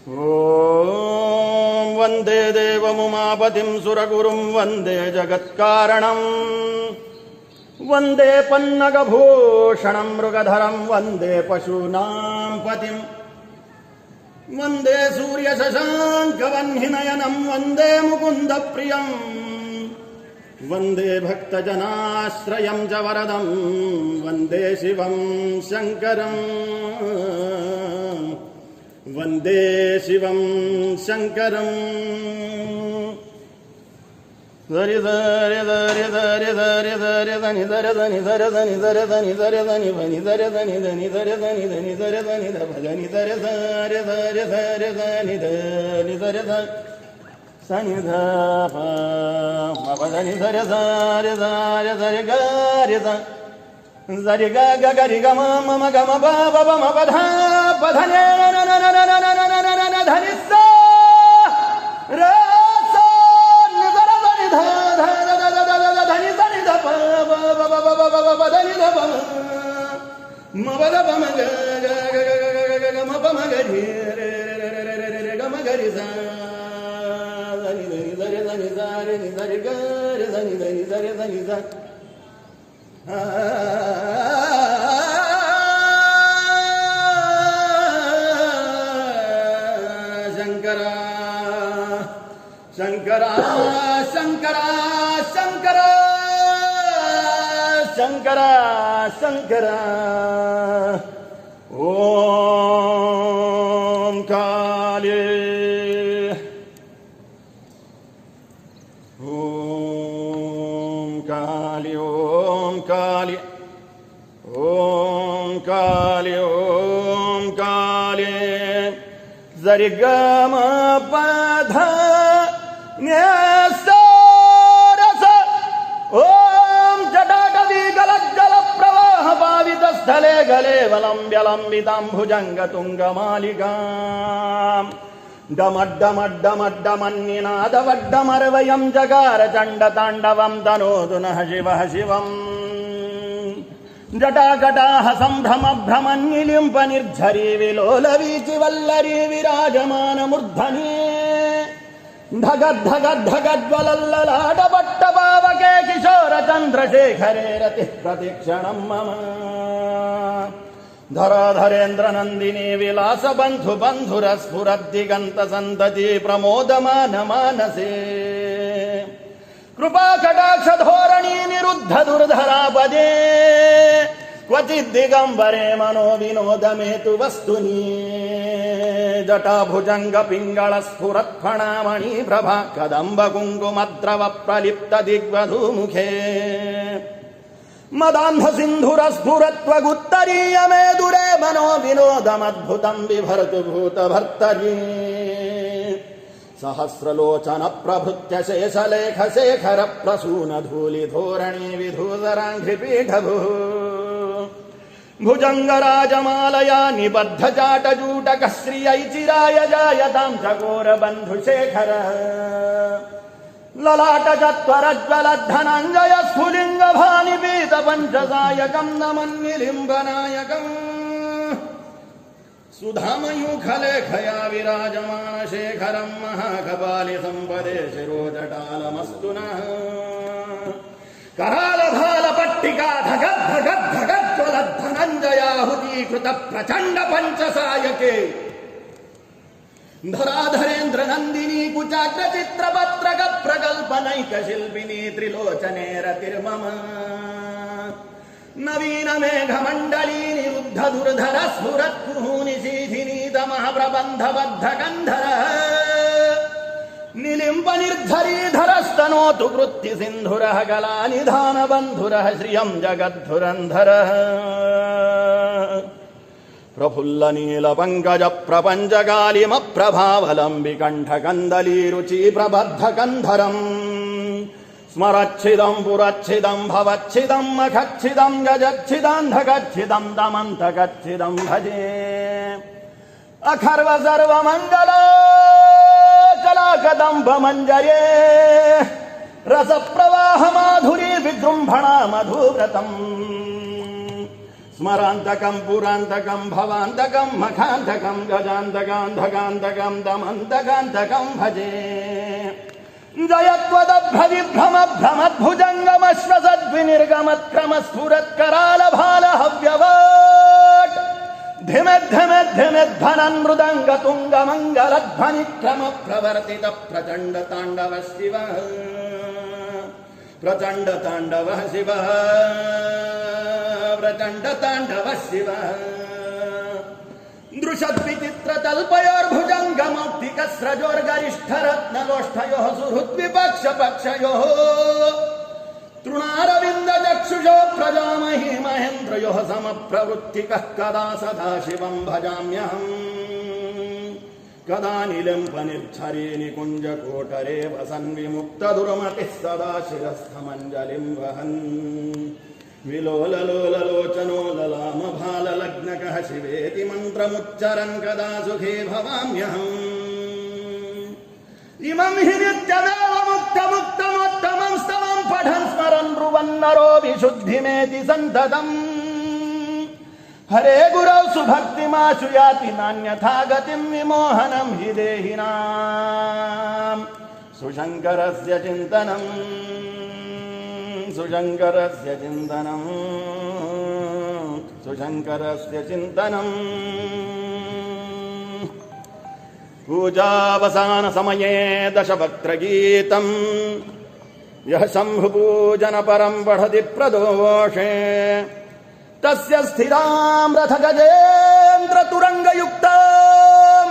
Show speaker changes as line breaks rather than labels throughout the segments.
ಓಂ ವಂದೇ ದೇವಮುಮಾಪತಿಂ ಸುರಗುರುಂ ವಂದೇ ಜಗತ್ಕಾರಣಂ ವಂದೇ ಪನ್ನಗಭೂಷಣಂ ಮೃಗಧರಂ ವಂದೇ ಪಶೂನಾಂ ಪತಿಂ ವಂದೇ ಸೂರ್ಯಶಶಾಂಕವನ್ಹಿನಯನಂ ವಂದೇ ಮುಕುಂದ ಪ್ರಿಯಂ ವಂದೇ ಭಕ್ತಜನಾಶ್ರಯಂ ಚ ವರದಂ ವಂದೇ ಶಿವಂ ಶಂಕರಂ ವಂದೇ ಶಿವಂ ಶಂಕರಂ. ಧರಿ ಧರಿ ಧರಿ ಧರಿ ಧರಿ ಧರಿ ಧನಿ ಧರಿ ಧನಿ ಧರಿ ಧನಿ ಧರಿ ಧನಿ ಧರಿ ಧನಿ ಧನಿ ಧರಿ ಧನಿ ಧನಿ ಧರಿ ಧನಿ ಧನಿ ಧರಿ ಧನಿ ಧನಿ ಧರಿ ಧರಿ ಧರಿ ಧರಿ ಧನಿ ಧನಿ ಧರಿ ಧ ಸನಿ ಧ ಪ ಮ ಧನಿ ಧರಿ ಧರಿ ಧರಿ ಧರಿ ಗರಿ ಧ ಧರಿ ಗ ಗ ಗರಿ ಗ ಮ ಮ ಗ ಮ ಬ ಬ ಬ ಮ ಪ ಧ ಪ ಧ ನ ನ ನ ನ ನ ನ ನ ನ ನ ಧನಿ ಸ ರ ಸ ನಿ ಧ ಧನಿ ಧ ಧ ಧ ಧ ಧ ಧನಿ ಧನಿ ಧ ಪ ಬ ಬ ಬ ಬ ಬ ಬ ಧನಿ ಧ ಪ ಮ ಬ ಧ ಪ ಮ ಗ ಗ ಗ ಗ ಗ ಗ ಮ ಪ ಮ ಗ ಧಿ ರೆ ರೆ ರೆ ರೆ ರೆ ಗ ಮ ಗ ರಿ ಸ ಧನಿ ಧನಿ ಧರಿ ಧನಿ ಧರಿ ನಿ ಧರಿ ಗ ರಿ ಧನಿ ಧನಿ ಧರಿ ಧನಿ ಧ ಶಂಕರ ಶಂಕರ ಶಂಕರ ಶಂಕರ ಶಂಕರ ಶಂಕರ. ಓಂ ಕಾಳಿ ಓಂ ಕಾಳಿ ಓಂ ಕಾಳಿ ಓಂ ಕಾಳಿ ಓಂ ಕಾಳಿ ಝರಿ ಗ ಮ ಪ ಧ ನ್ಯ ಸ ರ ಸ. ಓಂ ಜಟಾಟವಿ ಗಲಜ್ಜಲ ಪ್ರವಾಹ ಪಾವಿತ ಸ್ಥಳೇ ಗಲೇ ವಲಂಬ್ಯಲಂಬಿತಾಂಭುಜಂಗ ತುಂಗ ಮಾಲಿಕಾಂ ಡಮಡ್ಡಮಡ್ಡಮಡ್ಡಮನ್ನಿನಾದವಡ್ಡಮರವಯಂ ಜಗಾರ ಚಂಡ ತಾಂಡವಂ ತನೋದು ನಃ ಶಿವಃ ಶಿವಂ. ಜಟಾಕಟಾಹ ಸಂಭ್ರಮ ಭ್ರಮನ್ನಿಲಿಂಪ ನಿರ್ಝರಿ ವಿಲೋಲವೀಚಿ ವಲ್ಲರಿ ವಿರಾಜಮಾನ ಮೂರ್ಧನಿ ಧಗದ್ಧಗದ್ಧಗಜ್ವಲಲ್ಲಲಾಟ ಪಟ್ಟ ಪಾವಕೆ ಕಿಶೋರ ಚಂದ್ರಶೇಖರೇ ರತಿ ಪ್ರತಿಕ್ಷಣಂ ಮಮ. ಧರಾಧರೇಂದ್ರ ನಂದಿನಿ ವಿಲಾಸ ಬಂಧು ಬಂಧುರ ಸ್ಫುರದ್ದಿಗಂತ ಸಂತತಿ ಪ್ರಮೋದಮಾನ ಮಾನಸೇ ಕೃಪಾ ಕಟಾಕ್ಷ ಧೋರಣಿ ನಿರುದ್ಧ ದುರ್ಧರಾಪದೇ ಕ್ವಚಿದ್ದಿಗಂಬರೆ ಮನೋ ವಿನೋದ ಮೇತು ವಸ್ತುನಿ ಜಟಾಭುಜಂಗ ಪಿಂಗಳ ಸ್ಫುರತ್ಫಣಾಮಣಿ ಪ್ರಭಾ ಕದಂಬ ಕುಂಕುಮದ್ರವ ಪ್ರಲಿಪ್ತ ದಿಗ್ವಧೂಮುಖೇ ಮದಾಂಧ ಸಿಂಧುರ ಸ್ಫುರತ್ವಗುತ್ತರೀಯ ಮೇದುರೇ ಮನೋ ವಿನೋದಮದ್ಭುತಂ ಬಿಭರ್ತು ಭೂತ ಭರ್ತರೀ ಸಹಸ್ರಲೋಚನ ಪ್ರಭೃತ್ಯ ಶೇಷಲೇಖ ಶೇಖರ ಪ್ರಸೂನ ಧೂಲಿ ಧೋರಣಿ ವಿಧೂಧರಾಂಘ್ರಿ ಪೀಠಭೂ ಭುಜಂಗರಾಜಮಾಲಯ ನಿಬದ್ಧ ಜಾಟಜೂಟಕ ಶ್ರಿಯೈಚಿರಾಯ ಜಾಯತಾಂ ಚಕೋರ ಬಂಧು ಶೇಖರ ಲಲಾಟ ಚತ್ವರಜ್ವಲಧನಂಜಯ ಸ್ಫುಲಿಂಗ ಭಾನಿ ಪೀತ ಪಂಚಸಾಯಕಂ ನಮನ್ನಿಲಿಂಬನಾಯಕಂ ಸುಧಾಮಯೂಖಲೇಖಯಾ ವಿರಾಜಮಾನ ಶೇಖರಂ ಮಹಾಕಪಾಲಿ ಸಂಪದೆ ಶಿರೋಜಟಾಲಮಸ್ತು ನಃ ಕರಾಲಧಾಲ ಪಟ್ಟಿಕಾ ಧಗದ್ಧಗದ್ಧಗಜ್ವಲಧನಂಜಯಾಹುತೀಕೃತ ಪ್ರಚಂಡ ಪಂಚಸಾಯಕೆ ಧರಾಧರೇಂದ್ರ ನಂದಿನಿ ಕುಚಾಗ್ರ ಚಿತ್ರಪತ್ರಕ ಪ್ರಕಲ್ಪನೈಕ ಶಿಲ್ಪಿನಿ ತ್ರಿಲೋಚನೆ ರತಿರ್ಮಮ ನವೀನ ಮೇಘ ಮಂಡಲೀ ನಿರುದ್ಧ ದುರ್ಧರ ಸ್ಫುರತ್ ಕುಹೂನಿ ಶೀಧಿನೀತ ಮಹಾಪ್ರಬಂಧ ಬದ್ಧ ಗಂಧರ ನಿಲಿಂಬ ನಿರ್ಧರೀಧರಸ್ತನೋತು ಕೃತ್ತಿ ಸಿಂಧುರ ಗಲಾ ನಿಧಾನ ಬಂಧುರ ಶ್ರಿಯಂ ಜಗದ್ಧುರಂಧರ ಪ್ರಫುಲ್ಲ ನೀಲ ಪಂಕಜ ಪ್ರಪಂಚಗಾಲಿಮ ಪ್ರಭಾವಲಂಬಿ ಕಂಠ ಕಂದಲೀ ರುಚಿ ಪ್ರಬದ್ಧ ಕಂಧರಂ ಸ್ಮರಚ್ಛಿದಂ ಪುರಚ್ಛಿದಂ ಭವಚ್ಛಿದಂ ಮಖಚ್ಛಿದಂ ಗಜಚ್ಛಿದಾಂಧಗಚ್ಛಿದಂ ದಮಂತಗಚ್ಛಿದಂ ಭಜೆ ಅಖರ್ವ ಸರ್ವ ಮಂಗಲ ಕಲಾಕದಂಬ ಮಂಜರೇ ರಸ ಪ್ರವಾಹ ಮಾಧುರಿ ವಿಜೃಂಭಣಾ ಮಧುವ್ರತಂ स्मरान्तकं पुरान्तकं भवान्तकं मखान्तकं गजान्तकान्धकान्तकं दमन्तकान्तकं भजे जयत्वदभ्रविभ्रमभ्रमद्भुजङ्गमश्वसद्विनिर्गमत्क्रमस्फुरत्करालभालहव्यवट् धिमेद्धमेद्धमेद्धनन्मृदङ्गतुङ्गमङ्गलध्वनिक्रमप्रवर्तित प्रचण्डताण्डवः शिवः प्रचण्डताण्डवः शिवः दृशद्विचित्रतल्पयोर्भुजङ्गमौक्तिकस्रजोर्गरिष्ठरत्नलोष्ठयोः सुहृद्विपक्षपक्षयोः तृणारविन्दचक्षुषो प्रजामहि महेन्द्रयोः समप्रवृत्तिकः कदा सदाशिवं भजाम्यहम् कदा निलम्पनिर्झरे निकुञ्जकोटरे वसन् विमुक्तदुर्मतिः सदा शिरस्थमञ्जलिं वहन् विलोललोललोचनो ललामभाललग्नकः शिवेति मन्त्रमुच्चरन् कदा सुखे भवाम्यहम् इमं हि नित्यमेव मुक्तमुक्तमोत्तमं स्तवं पठन् स्मरन् ब्रुवन्नरो विशुद्धिमेति सन्ततम् हरे गुरौ सुभक्तिमाशु याति नान्यथा गतिं विमोहनं हि देहिनां सुशङ्करस्य चिन्तनम् सुशङ्करस्य चिन्तनं सुशङ्करस्य चिन्तनम् पूजावसानसमये दशवक्त्रगीतम् यः शम्भुपूजनपरं पठति प्रदोषे तस्य स्थिरां रथगजेन्द्रतुरङ्गयुक्तां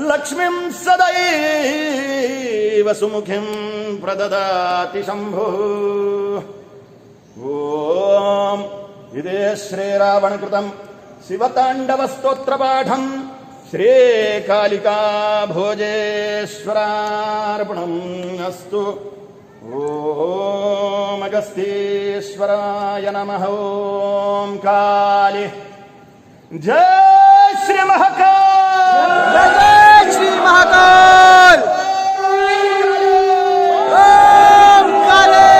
लक्ष्मीं सदैव सुमुखीं प्रददाति शम्भुः ॐ इदे श्रीरावणकृतं शिवताण्डवस्तोत्रपाठं श्रीकालिका भोजेश्वरार्पणम् अस्तु ॐ अगस्तीश्वराय नमः ॐ काली जय श्री महाकाल
जय श्री महाकाल ओम काले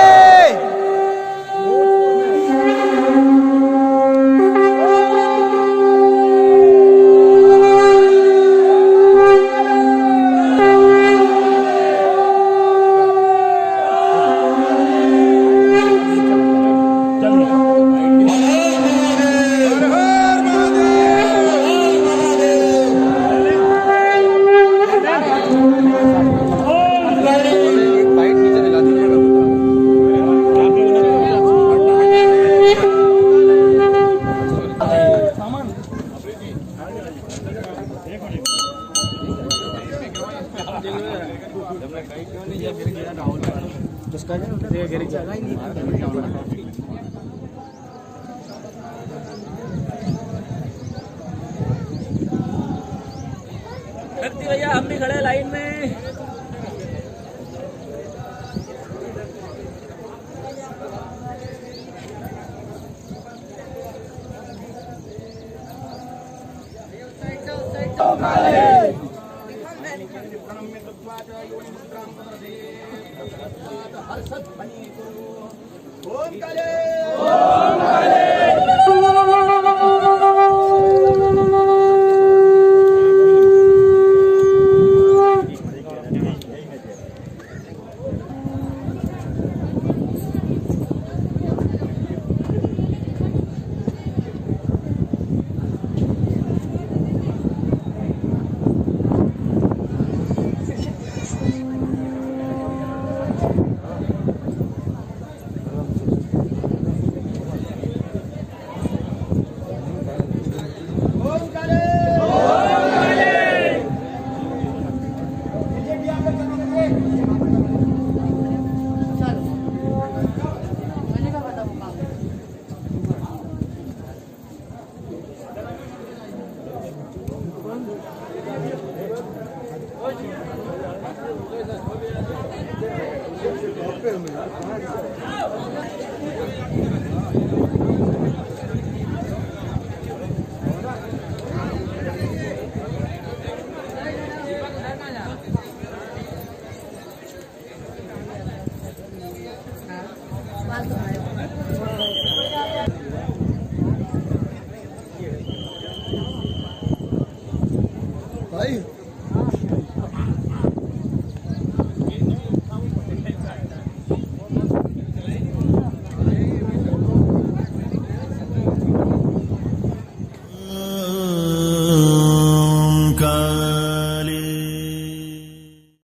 भक्ति भैया हम भी खड़े लाइन में।
जय